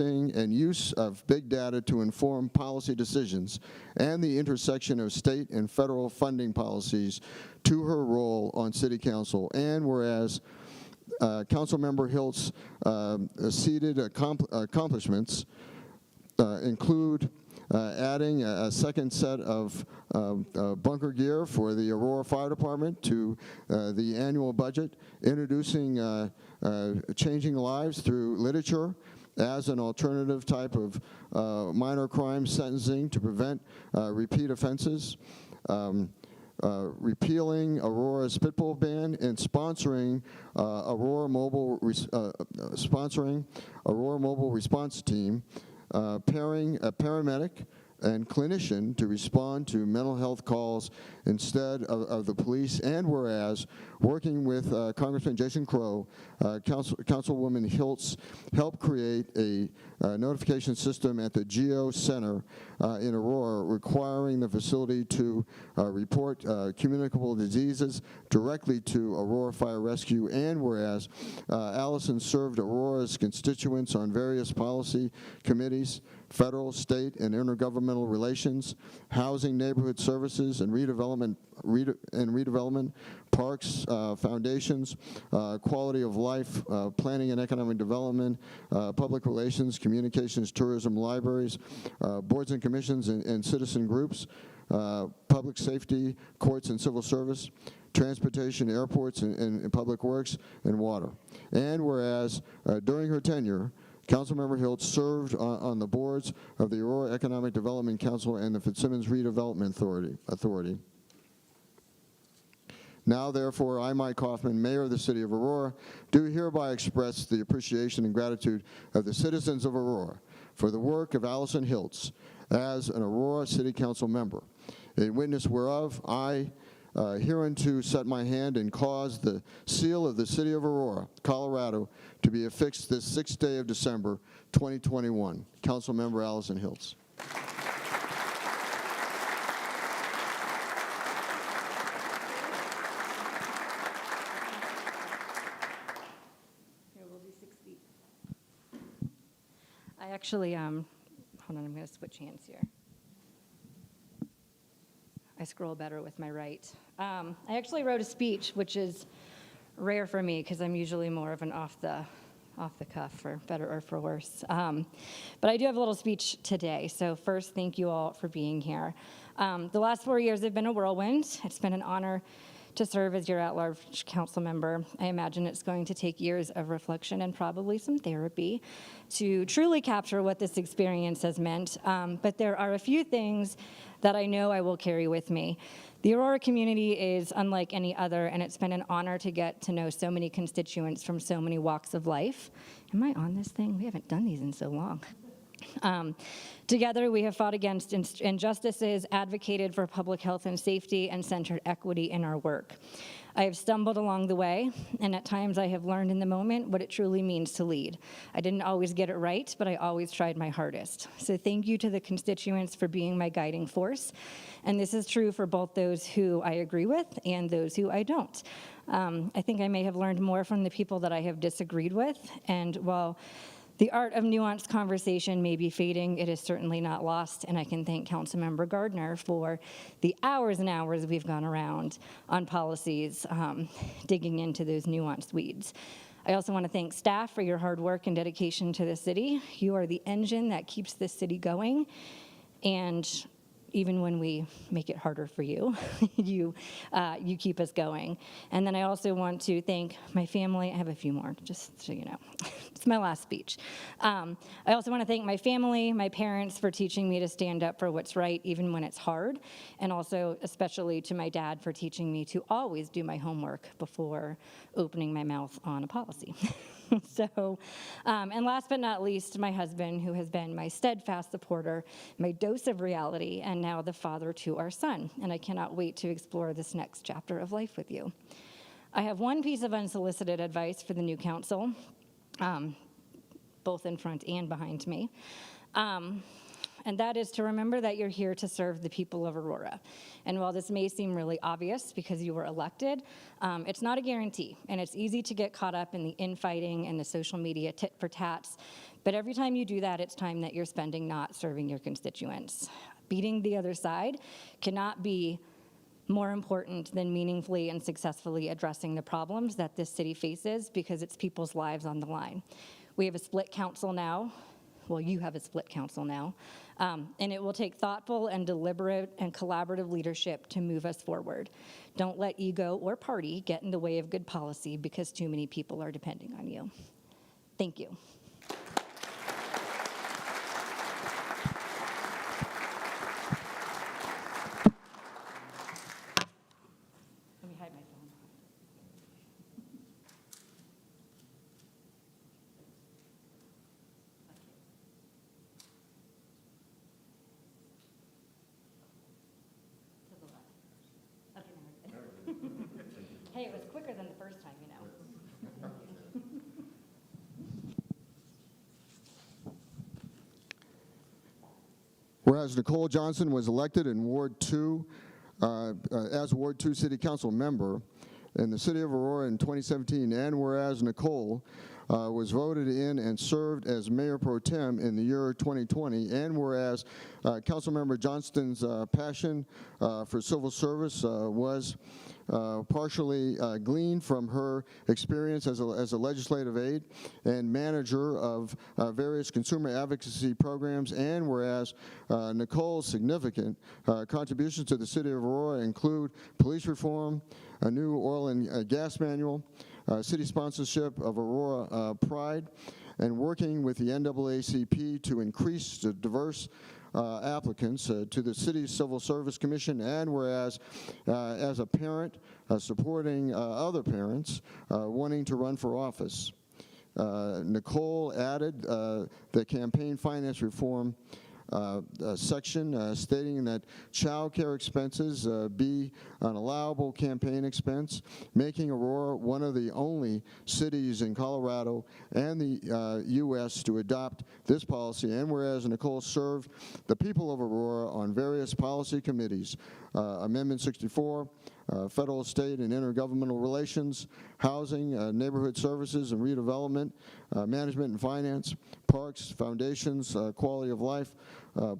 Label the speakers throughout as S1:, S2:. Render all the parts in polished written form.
S1: and use of big data to inform policy decisions, and the intersection of state and federal funding policies to her role on City Council. And whereas Councilmember Hilt's seated accomplishments include adding a second set of bunker gear for the Aurora Fire Department to the annual budget, introducing changing lives through literature as an alternative type of minor crime sentencing to prevent repeat offenses, repealing Aurora's pitbull ban, and sponsoring Aurora Mobile Response Team, pairing a paramedic and clinician to respond to mental health calls instead of the police. And whereas working with Congressman Jason Crow, Councilwoman Hiltz helped create a notification system at the Geo Center in Aurora, requiring the facility to report communicable diseases directly to Aurora Fire Rescue. And whereas Allison served Aurora's constituents on various policy committees, federal, state, and intergovernmental relations, housing, neighborhood services, and redevelopment, parks, foundations, quality of life, planning and economic development, public relations, communications, tourism, libraries, boards and commissions and citizen groups, public safety, courts and civil service, transportation, airports, and public works, and water. And whereas during her tenure, Councilmember Hilt served on the boards of the Aurora Economic Development Council and the Fitzsimmons Redevelopment Authority. Now, therefore, I, Mike Hoffman, Mayor of the City of Aurora, do hereby express the appreciation and gratitude of the citizens of Aurora for the work of Allison Hiltz as an Aurora City Council member. In witness whereof, I hereunto set my hand and cause the seal of the City of Aurora, Colorado, to be affixed this 6th day of December, 2021. Councilmember Allison Hiltz.
S2: Here, we'll do 6 feet. I actually, hold on, I'm going to switch hands here. I scroll better with my right. I actually wrote a speech, which is rare for me because I'm usually more of an off the cuff, for better or for worse. But I do have a little speech today. So first, thank you all for being here. The last 4 years have been a whirlwind. It's been an honor to serve as your at-large council member. I imagine it's going to take years of reflection and probably some therapy to truly capture what this experience has meant. But there are a few things that I know I will carry with me. The Aurora community is unlike any other, and it's been an honor to get to know so many constituents from so many walks of life. Am I on this thing? We haven't done these in so long. Together, we have fought against injustices, advocated for public health and safety, and centered equity in our work. I have stumbled along the way, and at times I have learned in the moment what it truly means to lead. I didn't always get it right, but I always tried my hardest. So thank you to the constituents for being my guiding force. And this is true for both those who I agree with and those who I don't. I think I may have learned more from the people that I have disagreed with, and while the art of nuanced conversation may be fading, it is certainly not lost, and I can thank Councilmember Gardner for the hours and hours we've gone around on policies, digging into those nuanced weeds. I also want to thank staff for your hard work and dedication to the city. You are the engine that keeps this city going, and even when we make it harder for you, you keep us going. And then I also want to thank my family. I have a few more, just so you know. It's my last speech. I also want to thank my family, my parents, for teaching me to stand up for what's right, even when it's hard. And also, especially to my dad, for teaching me to always do my homework before opening my mouth on a policy. And last but not least, my husband, who has been my steadfast supporter, my dose of reality, and now the father to our son. And I cannot wait to explore this next chapter of life with you. I have one piece of unsolicited advice for the new council, both in front and behind me. and that is to remember that you're here to serve the people of Aurora. And while this may seem really obvious because you were elected, it's not a guarantee, and it's easy to get caught up in the infighting and the social media tit for tats, but every time you do that, it's time that you're spending not serving your constituents. Beating the other side cannot be more important than meaningfully and successfully addressing the problems that this city faces, because it's people's lives on the line. We have a split council now. Well, you have a split council now, and it will take thoughtful and deliberate and collaborative leadership to move us forward. Don't let ego or party get in the way of good policy because too many people are depending on you. Thank you. Let me hide my phone. To the left. Okay, now we're good. Hey, it was quicker than the first time, you know.
S1: Whereas Nicole Johnson was elected in Ward 2 as Ward 2 City Council member in the City of Aurora in 2017, and whereas Nicole was voted in and served as Mayor Pro Tem in the year 2020, and whereas Councilmember Johnston's passion for civil service was partially gleaned from her experience as a legislative aide and manager of various consumer advocacy programs, and whereas Nicole's significant contributions to the City of Aurora include police reform, a new oil and gas manual, city sponsorship of Aurora Pride, and working with the NAACP to increase the diverse applicants to the city's Civil Service Commission, and whereas as a parent supporting other parents wanting to run for office. Nicole added the campaign finance reform section stating that child care expenses be an allowable campaign expense, making Aurora one of the only cities in Colorado and the U.S. to adopt this policy. And whereas Nicole served the people of Aurora on various policy committees, Amendment 64, federal, state, and intergovernmental relations, housing, neighborhood services and redevelopment, management and finance, parks, foundations, quality of life,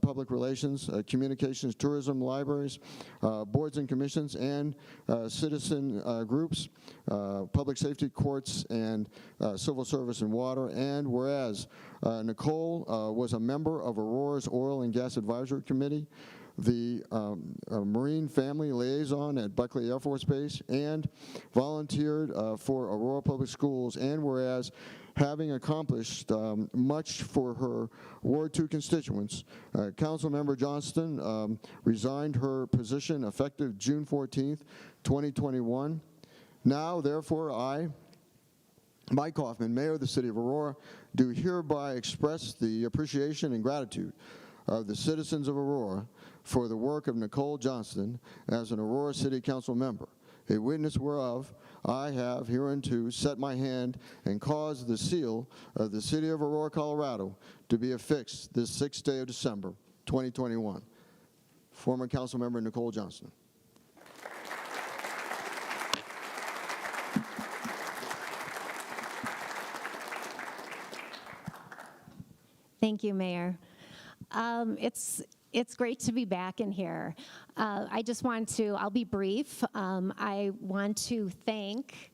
S1: public relations, communications, tourism, libraries, boards and commissions, and citizen groups, public safety, courts, and civil service and water. And whereas Nicole was a member of Aurora's Oil and Gas Advisory Committee, the Marine Family Liaison at Buckley Air Force Base, and volunteered for Aurora Public Schools, and whereas having accomplished much for her Ward 2 constituents, Councilmember Johnston resigned her position effective June 14th, 2021. Now, therefore, I, Mike Hoffman, Mayor of the City of Aurora, do hereby express the appreciation and gratitude of the citizens of Aurora for the work of Nicole Johnston as an Aurora City Council member, a witness whereof I have hereunto set my hand and caused the seal of the City of Aurora, Colorado, to be affixed this 6th day of December, 2021. Former Council member Nicole Johnston.
S3: Thank you, Mayor. It's great to be back in here. I just want to, I'll be brief. I want to thank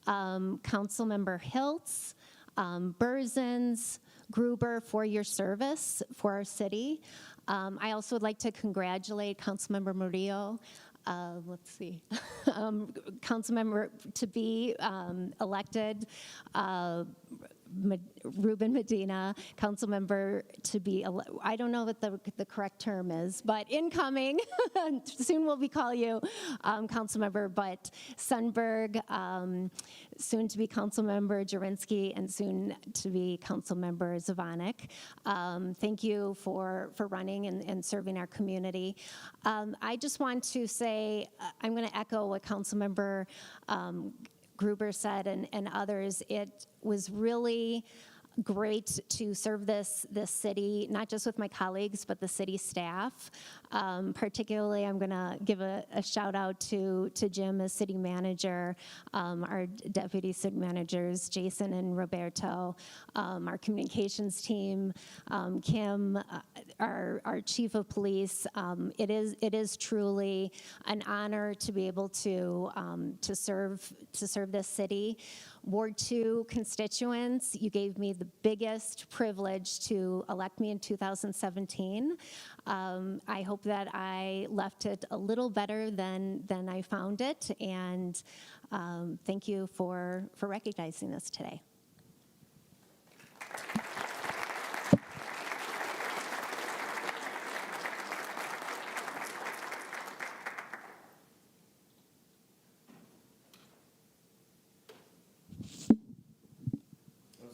S3: Councilmember Hiltz, Berzins, Gruber for your service for our city. I also would like to congratulate Councilmember Murillo. Let's see, Councilmember to be elected, Ruben Medina, council member to be, I don't know what the correct term is, but incoming, soon we'll call you council member, but Sundberg, soon to be council member Jurinsky, and soon to be council member Zavanek. Thank you for running and serving our community. I just want to say, I'm going to echo what council member Gruber said and others. It was really great to serve this city, not just with my colleagues, but the city staff. Particularly, I'm going to give a shout out to Jim as city manager, our deputy city managers, Jason and Roberto, our communications team, Kim, our chief of police. It is truly an honor to be able to serve this city. Ward 2 constituents, you gave me the biggest privilege to elect me in 2017. I hope that I left it a little better than I found it, and thank you for recognizing this today.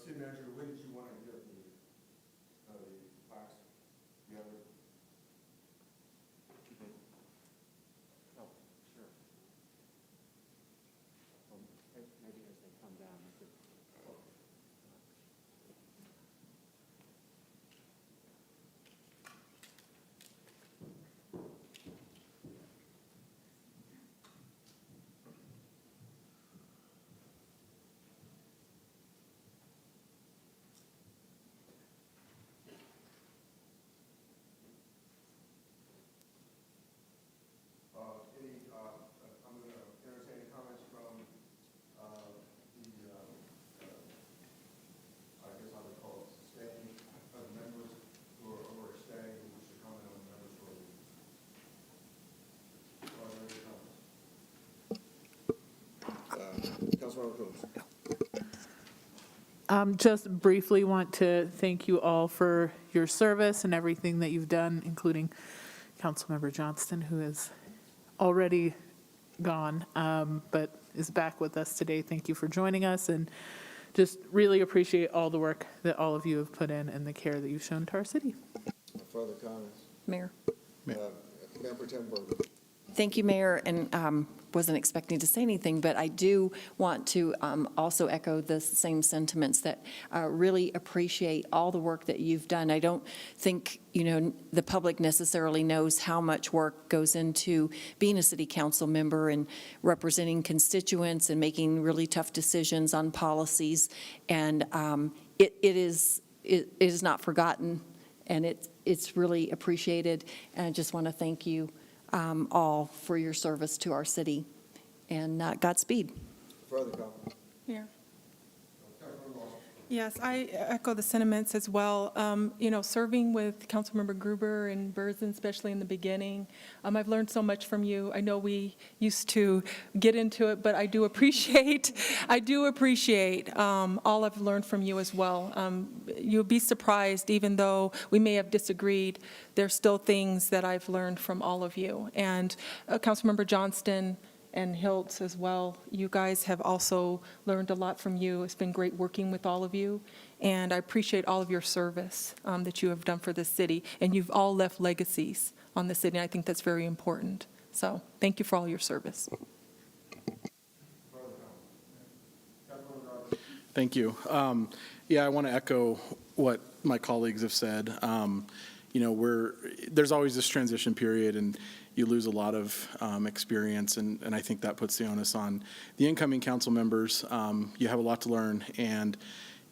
S1: City Manager, when did you want to get the plaques together?
S4: Oh, sure. Maybe as they come down.
S1: I'm going to entertain comments from I guess I would call it staying, members who are staying, who wish to comment on the members who are leaving. Councilmember Coombs.
S5: Just briefly want to thank you all for your service and everything that you've done, including Councilmember Johnston, who is already gone, but is back with us today. Thank you for joining us, and just really appreciate all the work that all of you have put in and the care that you've shown to our city.
S1: Further comments?
S6: Mayor.
S1: Mayor Pro Tem Berger.
S6: Thank you, Mayor, and wasn't expecting to say anything, but I do want to also echo the same sentiments that really appreciate all the work that you've done. I don't think, the public necessarily knows how much work goes into being a city council member and representing constituents and making really tough decisions on policies, and it is not forgotten, and it's really appreciated, and I just want to thank you all for your service to our city, and Godspeed.
S1: Further comments?
S7: Mayor. Yes, I echo the sentiments as well. Serving with Councilmember Gruber and Berzin, especially in the beginning, I've learned so much from you. I know we used to get into it, but I do appreciate all I've learned from you as well. You'll be surprised, even though we may have disagreed, there's still things that I've learned from all of you. And Councilmember Johnston and Hiltz as well. You guys have also learned a lot from you. It's been great working with all of you, and I appreciate all of your service that you have done for this city, and you've all left legacies on the city, and I think that's very important. So thank you for all your service.
S8: Thank you. I want to echo what my colleagues have said. There's always this transition period, and you lose a lot of experience, and I think that puts the onus on the incoming council members. You have a lot to learn, and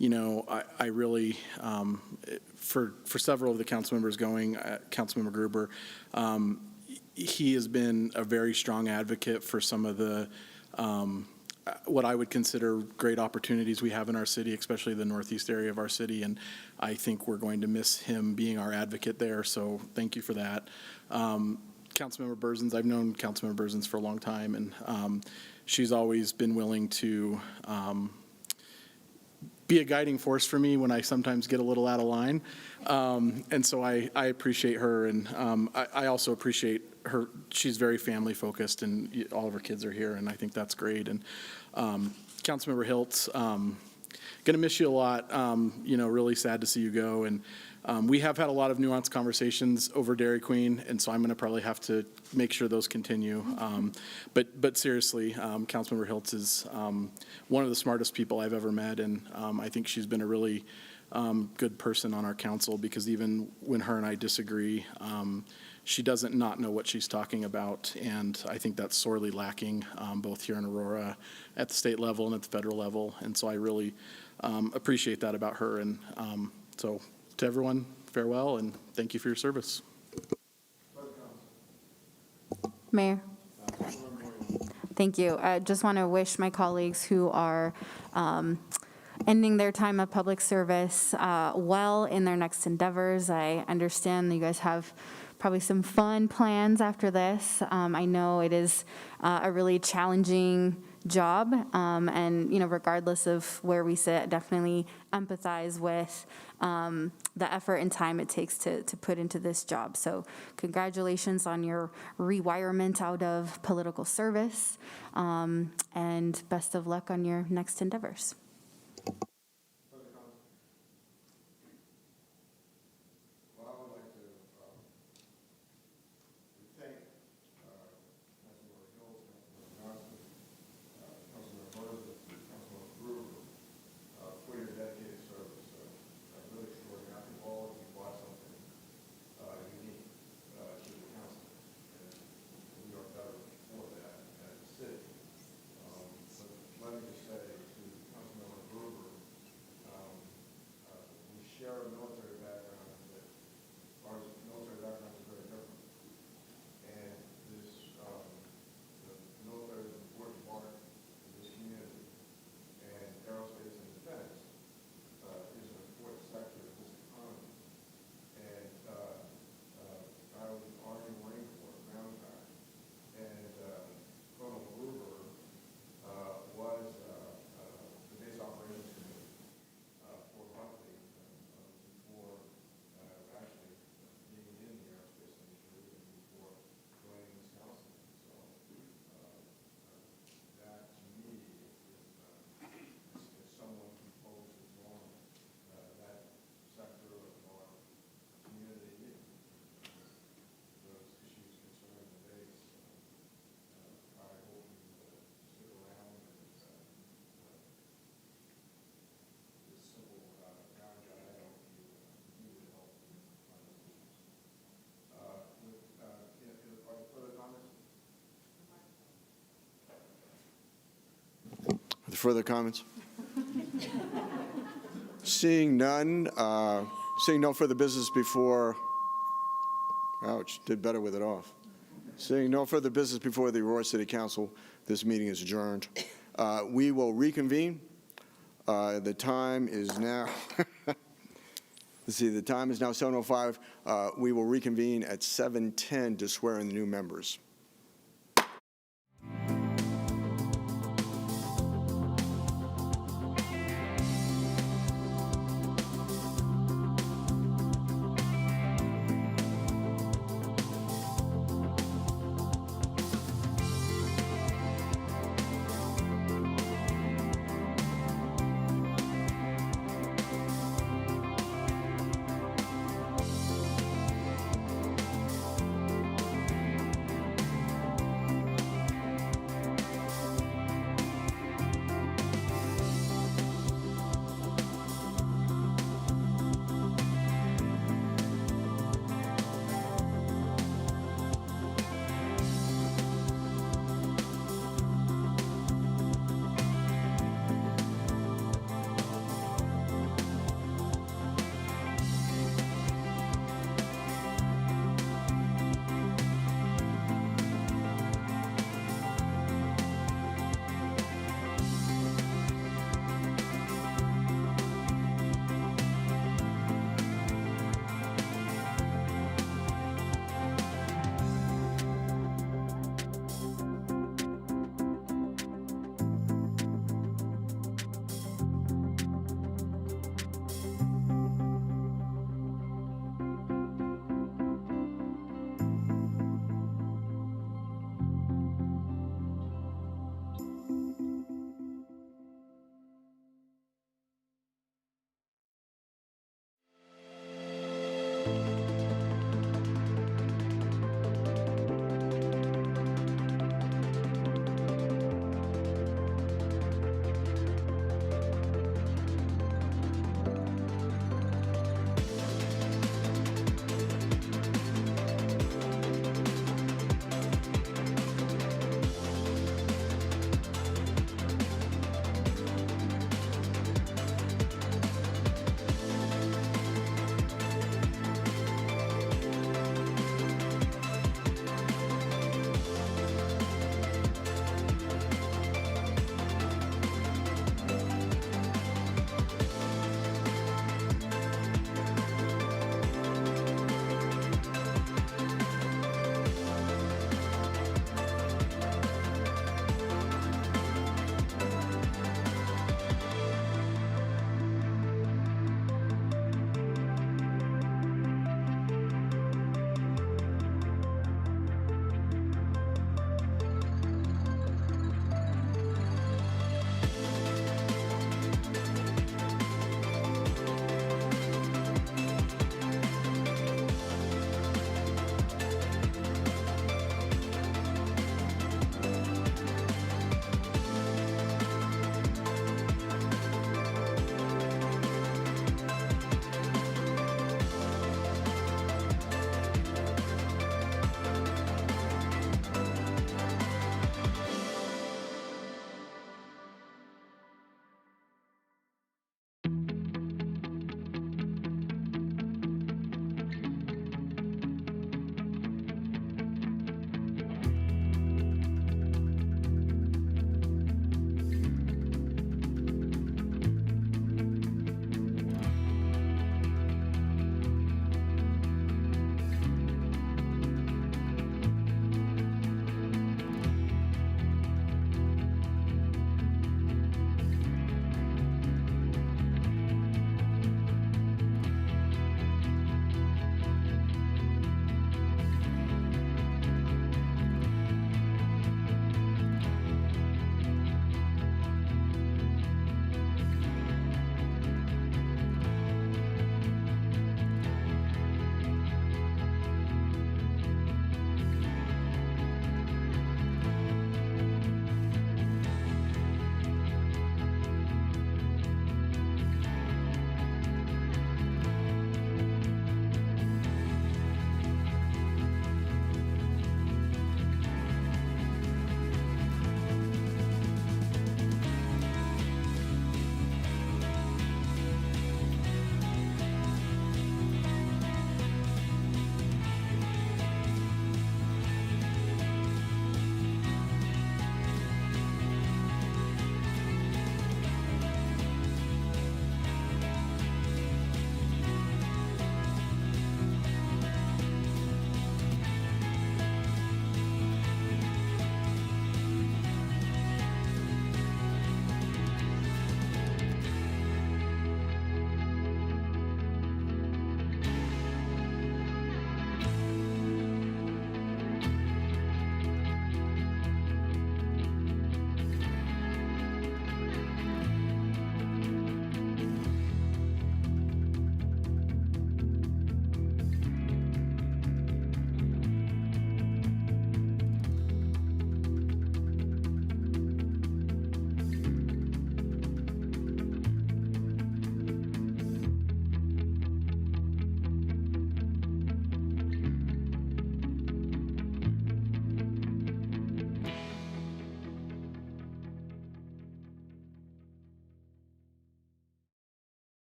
S8: I really, for several of the council members going, Councilmember Gruber, he has been a very strong advocate for some of the what I would consider great opportunities we have in our city, especially the northeast area of our city, and I think we're going to miss him being our advocate there, so thank you for that. Councilmember Berzins, I've known Councilmember Berzins for a long time, and she's always been willing to be a guiding force for me when I sometimes get a little out of line, and so I appreciate her, and I also appreciate her. She's very family focused, and all of her kids are here, and I think that's great. And Councilmember Hiltz, gonna miss you a lot. Really sad to see you go, and we have had a lot of nuanced conversations over Dairy Queen, and so I'm going to probably have to make sure those continue. But seriously, Councilmember Hiltz is one of the smartest people I've ever met, and I think she's been a really good person on our council, because even when her and I disagree, she doesn't not know what she's talking about, and I think that's sorely lacking, both here in Aurora, at the state level and at the federal level, and so I really appreciate that about her, and so to everyone, farewell, and thank you for your service.
S9: Mayor. Thank you. I just want to wish my colleagues who are ending their time of public service well in their next endeavors. I understand that you guys have probably some fun plans after this. I know it is a really challenging job, and regardless of where we sit, definitely empathize with the effort and time it takes to put into this job. So congratulations on your rewirement out of political service, and best of luck on your next endeavors.
S1: Further comments? Seeing none, seeing no further business before, ouch, did better with it off. Seeing no further business before the Aurora City Council, this meeting is adjourned. We will reconvene. The time is now, let's see, the time is now 7:05. We will reconvene at 7:10 to swear in the new members.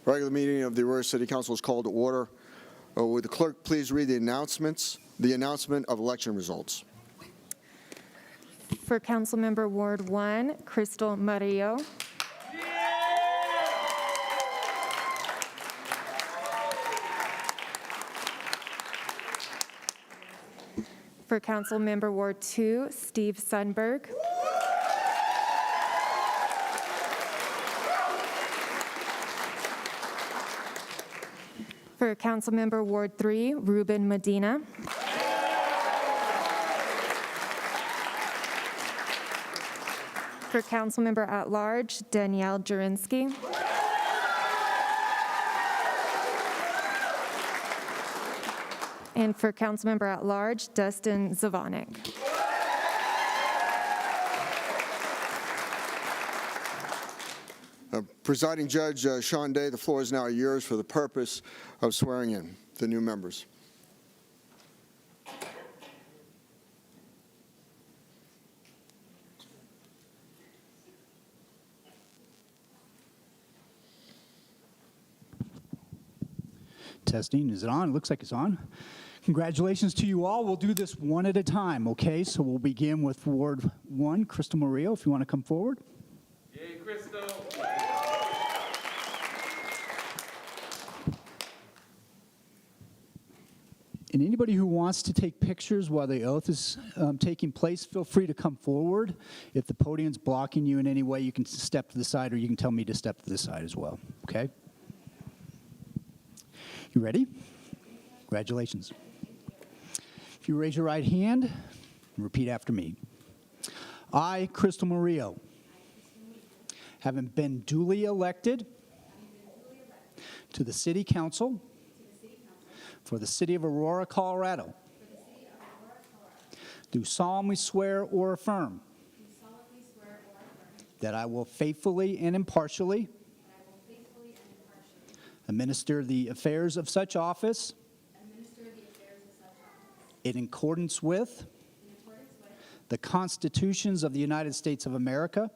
S1: Regular meeting of the Aurora City Council is called to order. Would the clerk please read the announcement of election results?
S10: For Councilmember Ward 1, Crystal Murillo. For Councilmember Ward 2, Steve Sundberg. For Councilmember Ward 3, Ruben Medina. For Councilmember at Large, Danielle Jurinsky. And for Councilmember at Large, Dustin Zavonik.
S1: Presiding Judge Sean Day, the floor is now yours for the purpose of swearing in the new members.
S11: Testing, is it on? It looks like it's on. Congratulations to you all. We'll do this one at a time, okay? So we'll begin with Ward 1, Crystal Murillo, if you want to come forward.
S4: Yay, Crystal!
S11: And anybody who wants to take pictures while the oath is taking place, feel free to come forward. If the podium's blocking you in any way, you can step to the side, or you can tell me to step to the side as well, okay? You ready? Congratulations. If you raise your right hand and repeat after me. I, Crystal Murillo, having been duly elected to the City Council for the City of Aurora, Colorado, do solemnly swear or affirm that I will faithfully and impartially administer the affairs of such office in accordance with the constitutions of the United States of America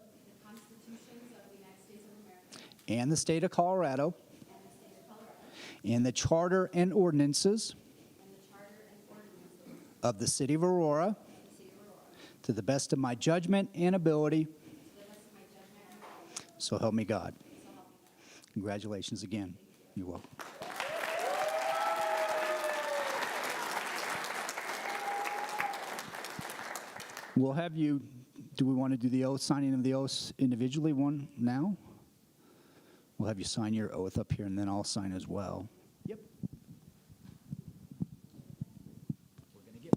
S11: and the state of Colorado and the charter and ordinances of the City of Aurora to the best of my judgment and ability. So help me God. Congratulations again. You're welcome. We'll have you, do we want to do the oath, signing of the oaths individually, one now? We'll have you sign your oath up here, and then I'll sign as well. Yep. We're going to get.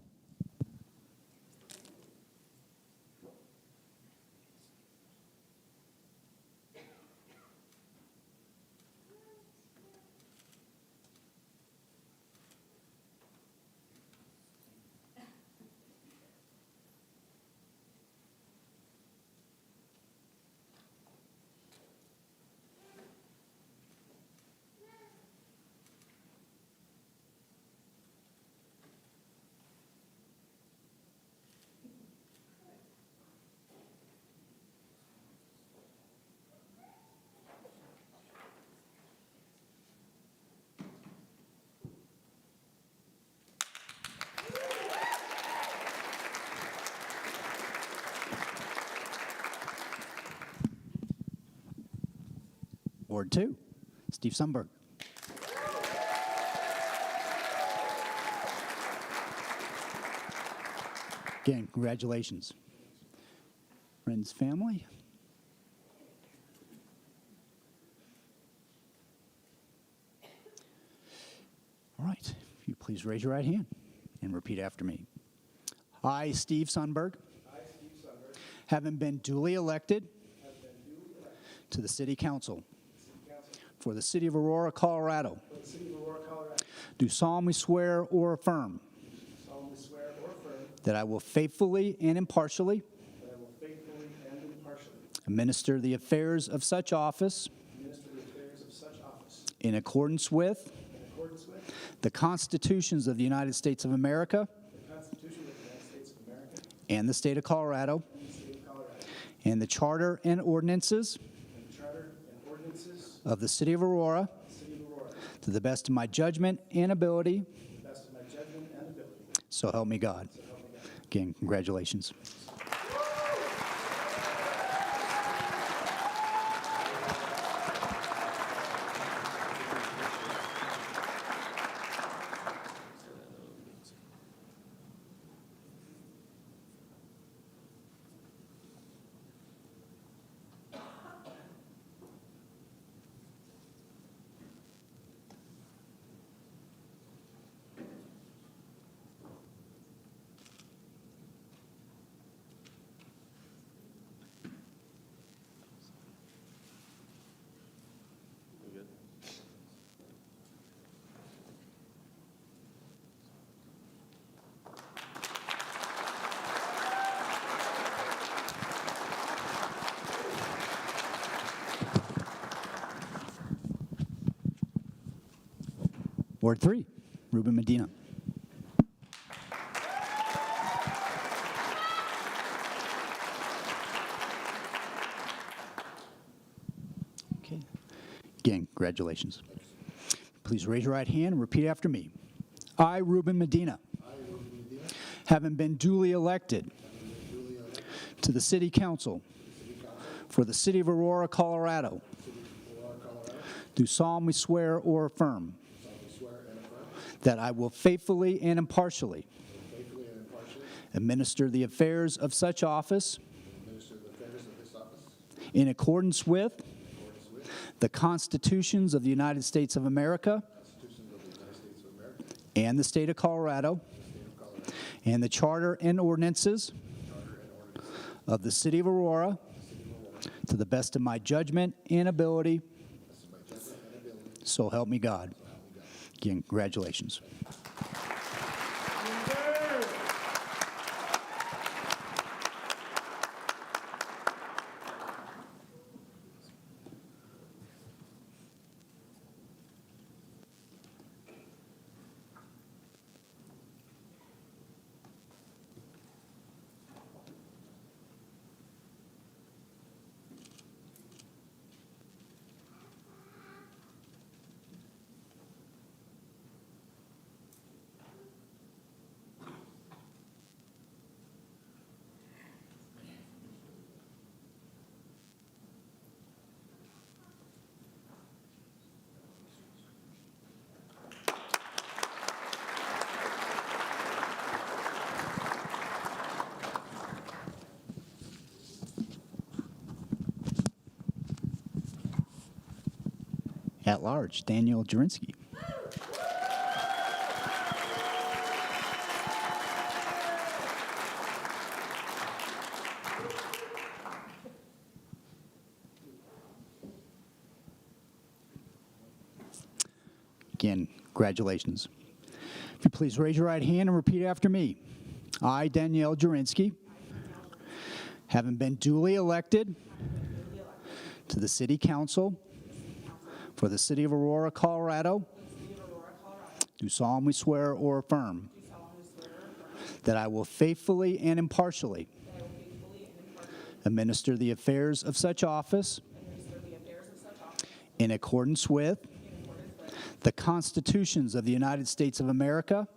S11: Ward 2, Steve Sundberg. Again, congratulations. Friends, family. All right, if you please raise your right hand and repeat after me. I, Steve Sundberg, having been duly elected to the City Council for the City of Aurora, Colorado, do solemnly swear or affirm that I will faithfully and impartially administer the affairs of such office in accordance with the constitutions of the United States of America and the state of Colorado and the charter and ordinances of the City of Aurora to the best of my judgment and ability. So help me God. Again, congratulations. Ward 3, Ruben Medina. Okay. Again, congratulations. Please raise your right hand and repeat after me. I, Ruben Medina, having been duly elected to the City Council for the City of Aurora, Colorado, do solemnly swear or affirm that I will faithfully and impartially administer the affairs of such office in accordance with the constitutions of the United States of America and the state of Colorado and the charter and ordinances of the City of Aurora to the best of my judgment and ability. So help me God. Again, congratulations. At large, Daniel Jurinsky. Again, congratulations. If you please raise your right hand and repeat after me. I, Danielle Jurinsky, having been duly elected to the City Council for the City of Aurora, Colorado, do solemnly swear or affirm that I will faithfully and impartially administer the affairs of such office in accordance with the constitutions of the United States of America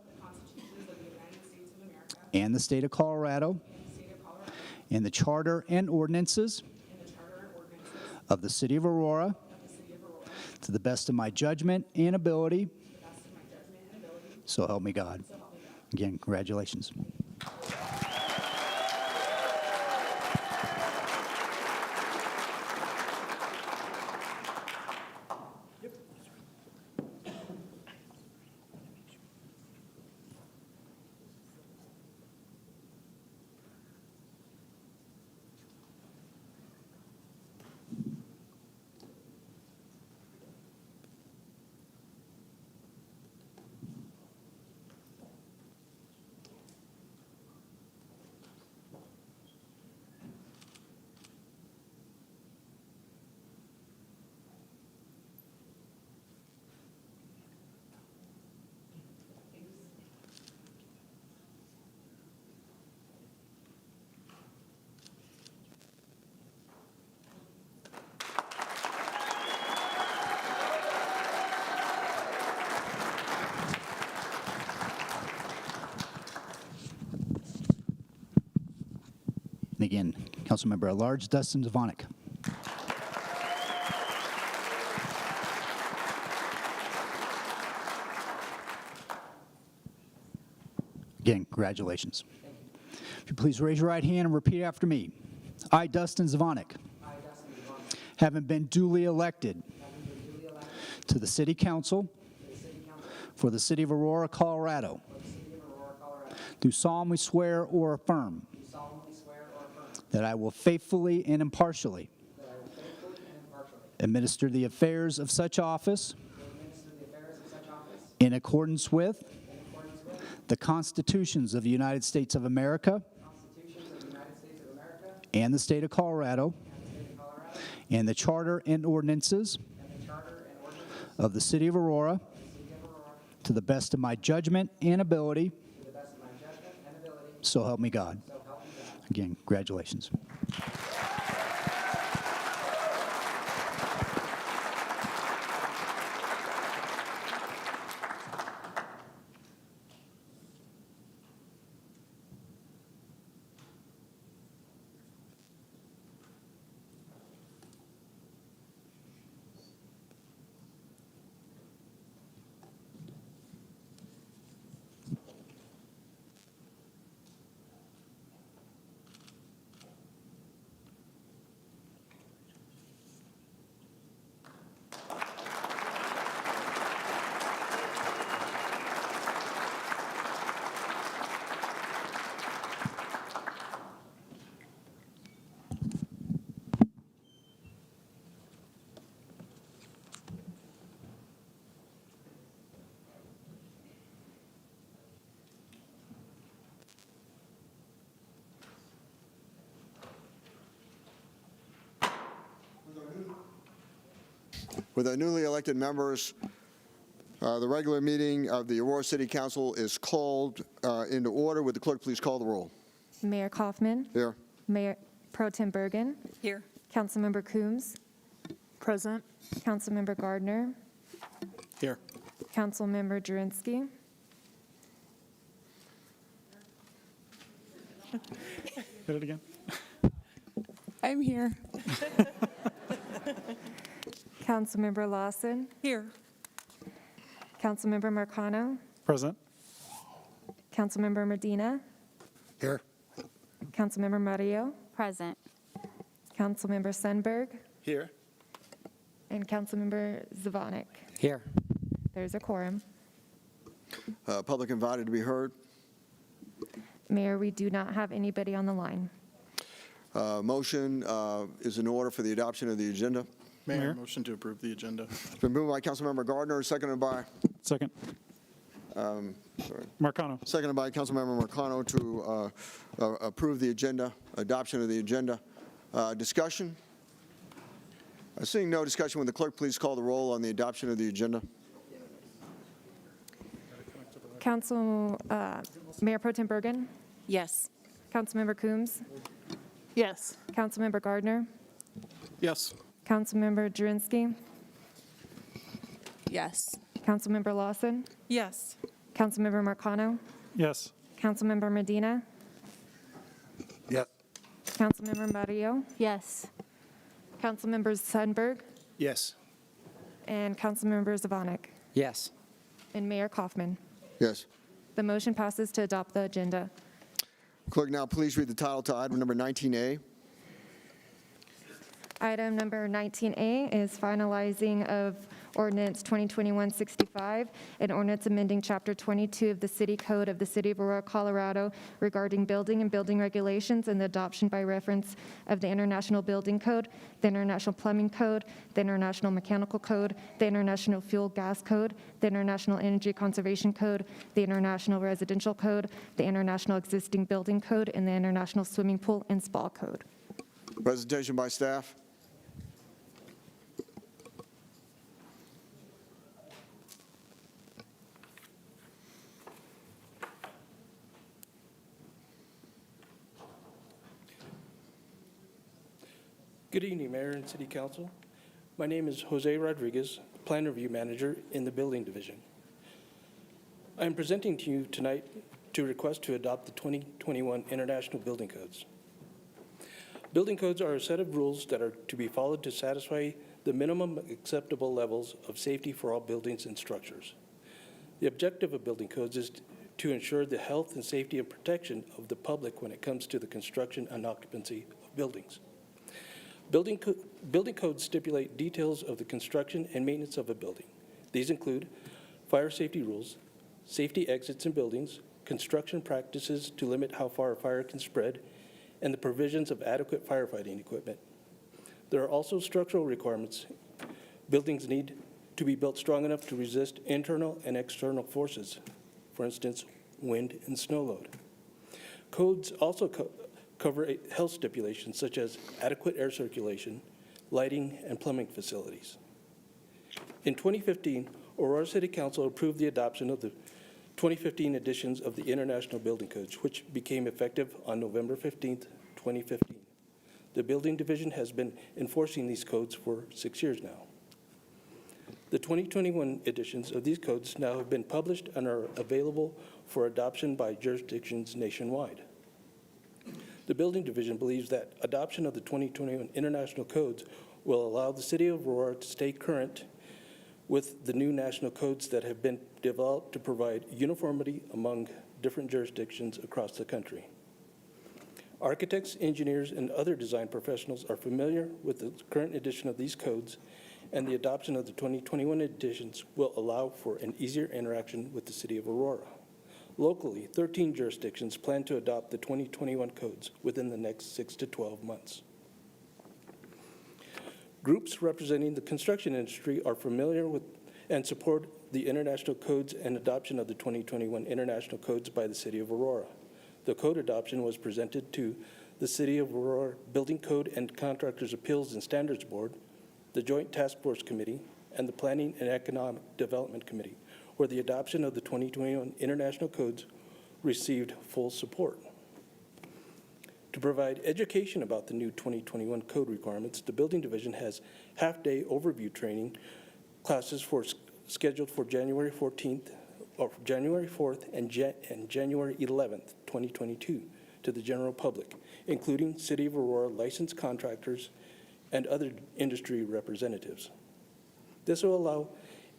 S11: and the state of Colorado and the charter and ordinances of the City of Aurora to the best of my judgment and ability. So help me God. Again, congratulations. again, Councilmember at Large Dustin Zvonek. Again, congratulations. If you please raise your right hand and repeat after me. I, Dustin Zvonek, having been duly elected to the City Council for the City of Aurora, Colorado, do solemnly swear or affirm that I will faithfully and impartially administer the affairs of such office in accordance with the constitutions of the United States of America and the state of Colorado and the charter and ordinances of the City of Aurora to the best of my judgment and ability. So help me God. Again, congratulations.
S1: With our newly elected members, the regular meeting of the Aurora City Council is called into order. Would the clerk please call the roll?
S10: Mayor Kaufman.
S1: Here.
S10: Mayor Pro Tem Bergen.
S6: Here.
S10: Councilmember Coombs.
S5: Present.
S10: Councilmember Gardner.
S8: Here.
S10: Councilmember Jurenski.
S8: Hit it again.
S6: I'm here.
S10: Councilmember Lawson.
S6: Here.
S10: Councilmember Marcano.
S8: Present.
S10: Councilmember Medina.
S11: Here.
S10: Councilmember Mario.
S9: Present.
S10: Councilmember Sundberg.
S8: Here.
S10: And Councilmember Zvonek.
S4: Here.
S10: There's a quorum.
S1: Public invited to be heard.
S10: Mayor, we do not have anybody on the line.
S1: Motion is in order for the adoption of the agenda.
S8: Mayor, motion to approve the agenda.
S1: It's been moved by Councilmember Gardner, seconded by,
S12: Second. Marcano.
S1: seconded by Councilmember Marcano to approve the agenda, adoption of the agenda. Discussion? Seeing no discussion, would the clerk please call the roll on the adoption of the agenda?
S10: Mayor Pro Tem Bergen.
S6: Yes.
S10: Councilmember Coombs.
S5: Yes.
S10: Councilmember Gardner.
S8: Yes.
S10: Councilmember Jurenski.
S6: Yes.
S10: Councilmember Lawson.
S7: Yes.
S10: Councilmember Marcano.
S12: Yes.
S10: Councilmember Medina.
S11: Yes.
S10: Councilmember Mario.
S9: Yes.
S10: Councilmember Sundberg.
S11: Yes.
S10: And Councilmember Zvonek.
S4: Yes.
S10: And Mayor Kaufman.
S1: Yes.
S10: The motion passes to adopt the agenda.
S1: Clerk, now please read the title to item number 19A.
S10: Item number 19A is finalizing of Ordinance 2021-65, an ordinance amending Chapter 22 of the City Code of the City of Aurora, Colorado regarding building and building regulations and the adoption by reference of the International Building Code, the International Plumbing Code, the International Mechanical Code, the International Fuel Gas Code, the International Energy Conservation Code, the International Residential Code, the International Existing Building Code, and the International Swimming Pool and Spa Code.
S1: Presentation by staff.
S13: Good evening, Mayor and City Council. My name is Jose Rodriguez, Plan Review Manager in the Building Division. I am presenting to you tonight to request to adopt the 2021 International Building Codes. Building codes are a set of rules that are to be followed to satisfy the minimum acceptable levels of safety for all buildings and structures. The objective of building codes is to ensure the health and safety and protection of the public when it comes to the construction and occupancy of buildings. Building codes stipulate details of the construction and maintenance of a building. These include fire safety rules, safety exits in buildings, construction practices to limit how far a fire can spread, and the provisions of adequate firefighting equipment. There are also structural requirements. Buildings need to be built strong enough to resist internal and external forces, for instance, wind and snow load. Codes also cover health stipulations such as adequate air circulation, lighting, and plumbing facilities. In 2015, Aurora City Council approved the adoption of the 2015 editions of the International Building Codes, which became effective on November 15th, 2015. The Building Division has been enforcing these codes for 6 years now. The 2021 editions of these codes now have been published and are available for adoption by jurisdictions nationwide. The Building Division believes that adoption of the 2021 International Codes will allow the City of Aurora to stay current with the new national codes that have been developed to provide uniformity among different jurisdictions across the country. Architects, engineers, and other design professionals are familiar with the current edition of these codes, and the adoption of the 2021 editions will allow for an easier interaction with the City of Aurora. Locally, 13 jurisdictions plan to adopt the 2021 codes within the next 6 to 12 months. Groups representing the construction industry are familiar with and support the international codes and adoption of the 2021 international codes by the City of Aurora. The code adoption was presented to the City of Aurora Building Code and Contractors Appeals and Standards Board, the Joint Task Force Committee, and the Planning and Economic Development Committee, where the adoption of the 2021 international codes received full support. To provide education about the new 2021 code requirements, the Building Division has half-day overview training classes scheduled for January 14th, or January 4th and January 11th, 2022 to the general public, including City of Aurora licensed contractors and other industry representatives. This will allow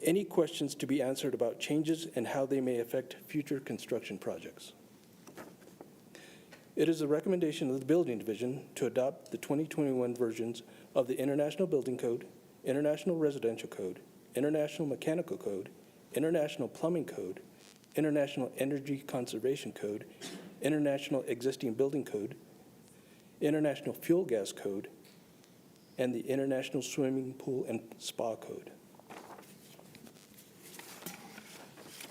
S13: any questions to be answered about changes and how they may affect future construction projects. It is the recommendation of the Building Division to adopt the 2021 versions of the International Building Code, International Residential Code, International Mechanical Code, International Plumbing Code, International Energy Conservation Code, International Existing Building Code, International Fuel Gas Code, and the International Swimming Pool and Spa Code.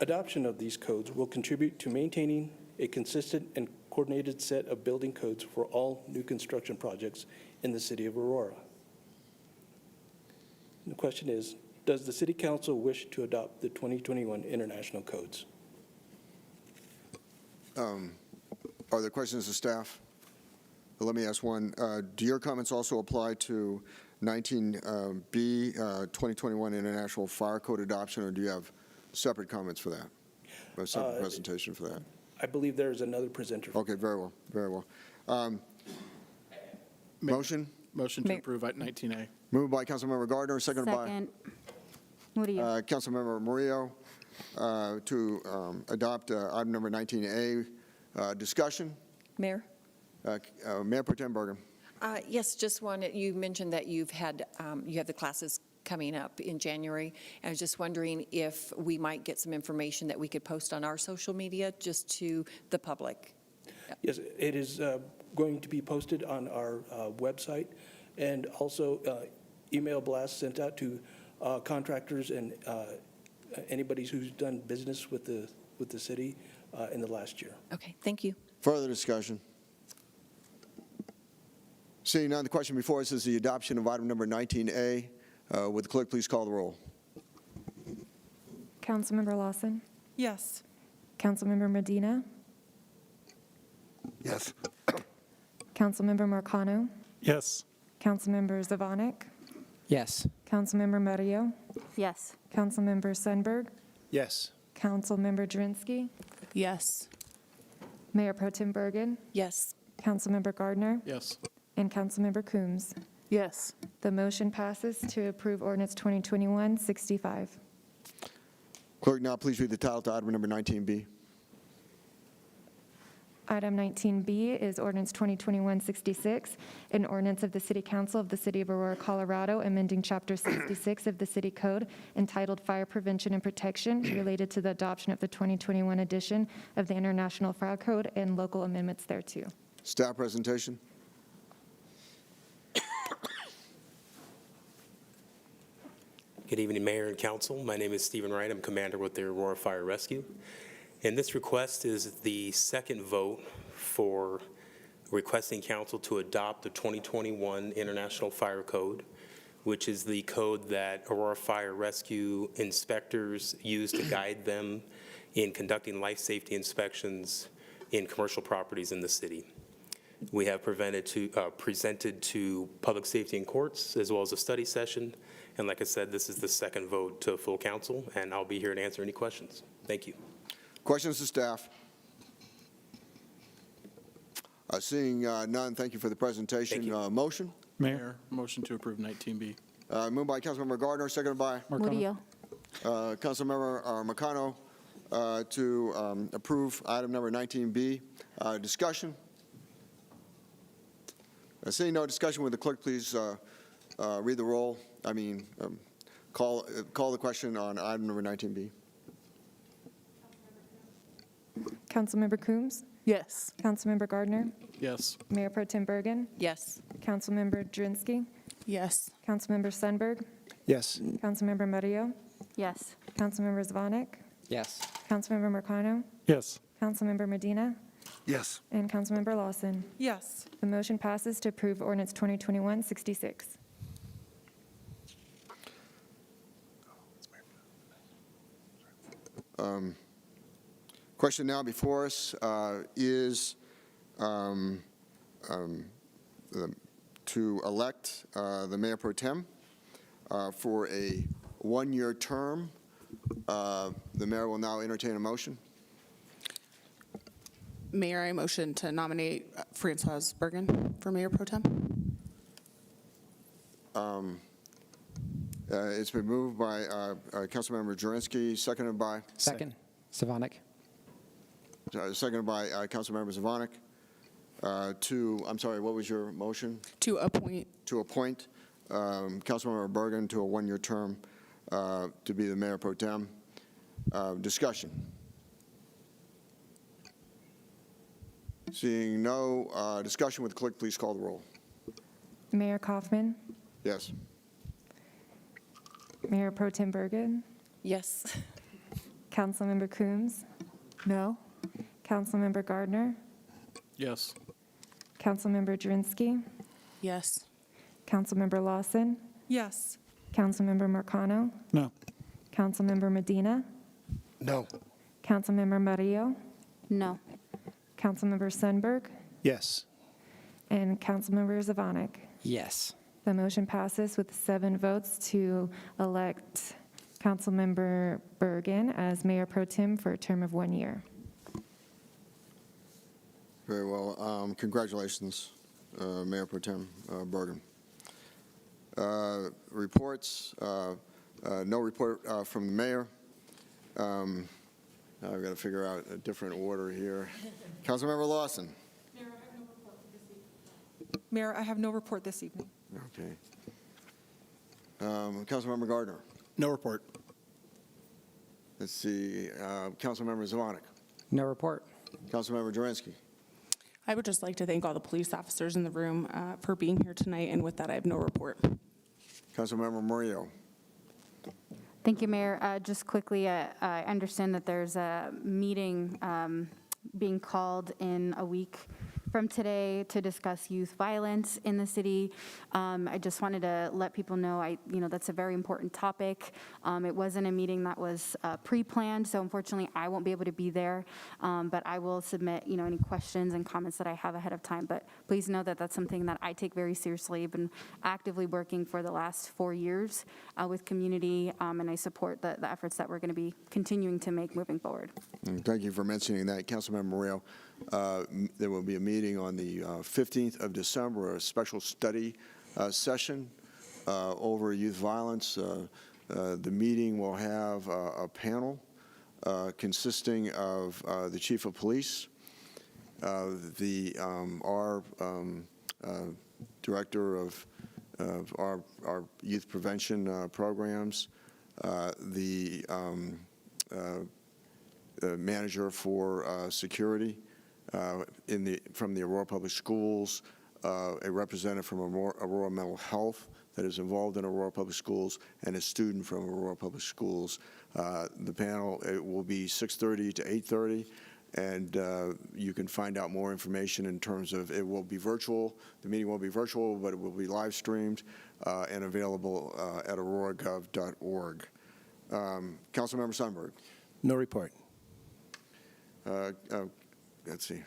S13: Adoption of these codes will contribute to maintaining a consistent and coordinated set of building codes for all new construction projects in the City of Aurora. And the question is, does the City Council wish to adopt the 2021 international codes?
S1: Are there questions of staff? Let me ask one. Do your comments also apply to 19B, 2021 International Fire Code adoption, or do you have separate comments for that? A separate presentation for that?
S13: I believe there is another presenter.
S1: Okay, very well, very well. Motion?
S8: Motion to approve at 19A.
S1: Moved by Councilmember Gardner, seconded by
S9: Second. Murillo.
S1: Councilmember Murillo to adopt item number 19A. Discussion?
S6: Mayor?
S1: Mayor Pro Tem Bergen.
S6: Yes, just wanted, you mentioned that you have the classes coming up in January. I was just wondering if we might get some information that we could post on our social media just to the public.
S13: Yes, it is going to be posted on our website, and also email blasts sent out to contractors and anybody who's done business with the city in the last year.
S6: Okay, thank you.
S1: Further discussion? Seeing none, the question before us is the adoption of item number 19A. Would the clerk please call the roll?
S10: Councilmember Lawson,
S7: Yes.
S10: Councilmember Medina,
S1: Yes.
S10: Councilmember Marcano,
S8: Yes.
S10: Councilmember Zvonek,
S4: Yes.
S10: Councilmember Murillo,
S9: Yes.
S10: Councilmember Sundberg,
S11: Yes.
S10: Councilmember Drinsky,
S5: Yes.
S10: Mayor Pro Tem Bergen,
S6: Yes.
S10: Councilmember Gardner,
S8: Yes.
S10: and Councilmember Coombs.
S5: Yes.
S10: The motion passes to approve ordinance 2021-65.
S1: Clerk, now please read the title to item number 19B.
S10: Item 19B is ordinance 2021-66, an ordinance of the City Council of the City of Aurora, Colorado, amending Chapter 66 of the City Code entitled Fire Prevention and Protection related to the adoption of the 2021 edition of the International Fire Code and local amendments thereto.
S1: Staff presentation.
S12: Good evening, Mayor and Council. My name is Stephen Wright. I'm Commander with the Aurora Fire Rescue. And this request is the second vote for requesting Council to adopt the 2021 International Fire Code, which is the code that Aurora Fire Rescue inspectors use to guide them in conducting life safety inspections in commercial properties in the city. We have presented to public safety and courts, as well as a study session. And like I said, this is the second vote to full council, and I'll be here to answer any questions. Thank you.
S1: Questions to staff? Seeing none, thank you for the presentation.
S12: Thank you.
S1: Motion?
S8: Mayor, motion to approve 19B.
S1: Moved by Councilmember Gardner, seconded by
S9: Murillo.
S1: Councilmember Marcano to approve item number 19B. Discussion? Seeing no discussion, would the clerk please read the roll? Call the question on item number 19B.
S10: Councilmember Coombs?
S5: Yes.
S10: Councilmember Gardner?
S8: Yes.
S10: Mayor Pro Tem Bergen?
S6: Yes.
S10: Councilmember Drinsky?
S5: Yes.
S10: Councilmember Sundberg?
S11: Yes.
S10: Councilmember Murillo?
S9: Yes.
S10: Councilmember Zvonek?
S4: Yes.
S10: Councilmember Marcano?
S8: Yes.
S10: Councilmember Medina?
S1: Yes.
S10: And Councilmember Lawson.
S7: Yes.
S10: The motion passes to approve ordinance 2021-66.
S1: Question now before us is to elect the Mayor Pro Tem for a one-year term. The mayor will now entertain a motion.
S14: Mayor, I motion to nominate Francoise Bergen for Mayor Pro Tem.
S1: It's been moved by Councilmember Jurenski, seconded by?
S4: Second, Savanek.
S1: Seconded by Councilmember Zvonek. I'm sorry, what was your motion?
S14: To appoint.
S1: To appoint Councilmember Bergen to a one-year term to be the Mayor Pro Tem. Discussion. Seeing no discussion, would the clerk please call the roll?
S10: Mayor Kaufman?
S1: Yes.
S10: Mayor Pro Tem Bergen?
S6: Yes.
S10: Councilmember Coombs?
S5: No.
S10: Councilmember Gardner?
S8: Yes.
S10: Councilmember Drinsky?
S14: Yes.
S10: Councilmember Lawson?
S7: Yes.
S10: Councilmember Marcano?
S8: No.
S10: Councilmember Medina?
S1: No.
S10: Councilmember Murillo?
S9: No.
S10: Councilmember Sundberg?
S11: Yes.
S10: And Councilmember Zvonek.
S4: Yes.
S10: The motion passes with 7 votes to elect Councilmember Bergen as Mayor Pro Tem for a term of 1 year.
S1: Very well. Congratulations, Mayor Pro Tem Bergen. Reports. No report from the mayor. Now I've got to figure out a different order here. Councilmember Lawson.
S7: Mayor, I have no report this evening.
S1: Okay. Councilmember Gardner.
S8: No report.
S1: Let's see. Councilmember Zvonek.
S4: No report.
S1: Councilmember Jurenski.
S14: I would just like to thank all the police officers in the room for being here tonight, and with that, I have no report.
S1: Councilmember Murillo.
S9: Thank you, Mayor. Just quickly, I understand that there's a meeting being called in a week from today to discuss youth violence in the city. I just wanted to let people know, that's a very important topic. It wasn't a meeting that was pre-planned, so unfortunately I won't be able to be there. But I will submit, any questions and comments that I have ahead of time. But please know that that's something that I take very seriously. I've been actively working for the last 4 years with community, and I support the efforts that we're going to be continuing to make moving forward.
S1: Thank you for mentioning that, Councilmember Murillo. There will be a meeting on the 15th of December, a special study session over youth violence. The meeting will have a panel consisting of the Chief of Police, our Director of our youth prevention programs, the manager for security from the Aurora Public Schools, a representative from Aurora Mental Health that is involved in Aurora Public Schools, and a student from Aurora Public Schools. The panel, it will be 6:30 to 8:30, and you can find out more information in terms of, it will be virtual. The meeting will be virtual, but it will be live streamed and available at auroragov.org. Councilmember Sundberg.
S13: No report.
S1: Let's see.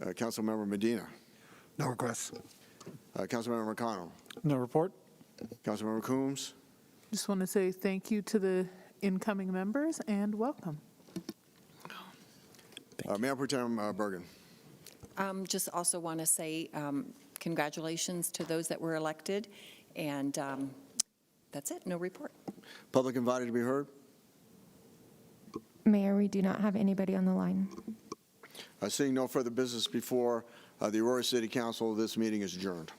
S1: Councilmember Medina.
S11: No requests.
S1: Councilmember McConnell.
S4: No report.
S1: Councilmember Coombs.
S5: Just want to say thank you to the incoming members and welcome.
S1: Mayor Pro Tem Bergen.
S6: Just also want to say congratulations to those that were elected, and that's it, no report.
S1: Public invited to be heard.
S10: Mayor, we do not have anybody on the line.
S1: Seeing no further business before the Aurora City Council, this meeting is adjourned.